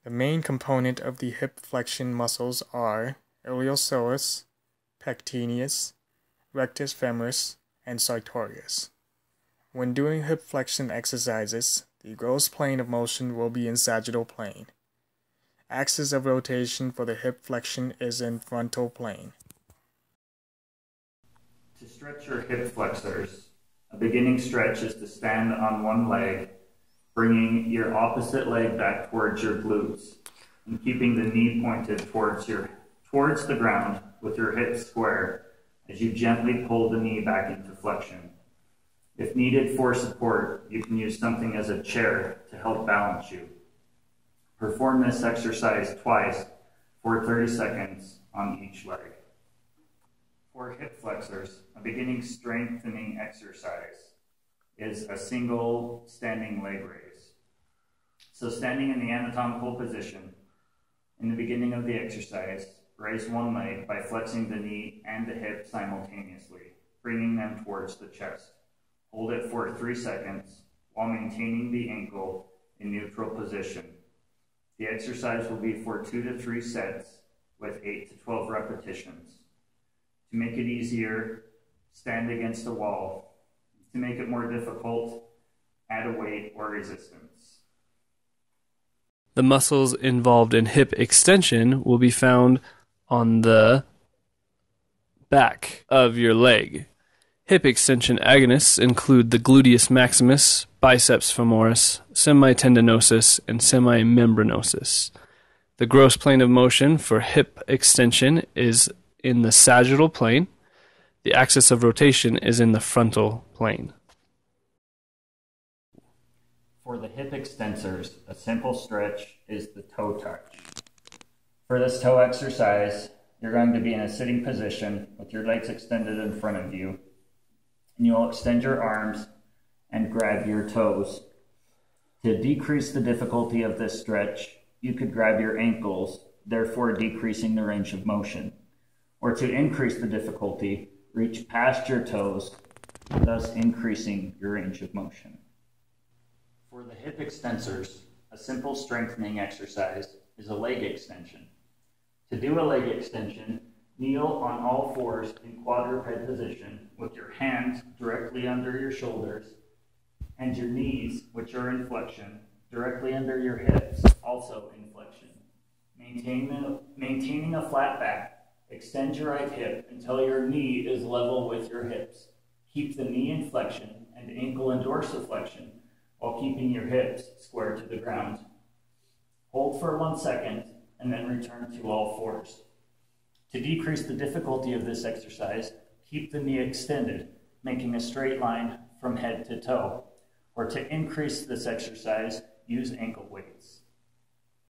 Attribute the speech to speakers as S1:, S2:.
S1: The main component of the hip flexion muscles are iliopsoas, pectineus, rectus femoris, and sartorius. When doing hip flexion exercises, the gross plane of motion will be in sagittal plane. Axis of rotation for the hip flexion is in frontal plane.
S2: To stretch your hip flexors, a beginning stretch is to stand on one leg, bringing your opposite leg back towards your glutes and keeping the knee pointed towards the ground with your hips square as you gently pull the knee back into flexion. If needed for support, you can use something as a chair to help balance you. Perform this exercise twice for 30 seconds on each leg. For hip flexors, a beginning strengthening exercise is a single standing leg raise. So standing in the anatomical position, in the beginning of the exercise, raise one leg by flexing the knee and the hip simultaneously, bringing them towards the chest. Hold it for 3 seconds while maintaining the ankle in neutral position. The exercise will be for 2 to 3 sets with 8 to 12 repetitions. To make it easier, stand against a wall. To make it more difficult, add a weight or resistance.
S3: The muscles involved in hip extension will be found on the back of your leg. Hip extension agonists include the gluteus maximus, biceps femoris, semitendinosus, and semimembranosus. The gross plane of motion for hip extension is in the sagittal plane. The axis of rotation is in the frontal plane.
S2: For the hip extensors, a simple stretch is the toe touch. For this toe exercise, you're going to be in a sitting position with your legs extended in front of you, and you'll extend your arms and grab your toes. To decrease the difficulty of this stretch, you could grab your ankles, therefore decreasing the range of motion. Or to increase the difficulty, reach past your toes, thus increasing your range of motion. For the hip extensors, a simple strengthening exercise is a leg extension. To do a leg extension, kneel on all fours in quadruped position with your hands directly under your shoulders and your knees, which are in flexion, directly under your hips, also in flexion. Maintaining a flat back, extend your right hip until your knee is level with your hips. Keep the knee in flexion and ankle in dorsiflexion while keeping your hips square to the ground. Hold for 1 second and then return to all fours. To decrease the difficulty of this exercise, keep the knee extended, making a straight line from head to toe. Or to increase this exercise, use ankle weights.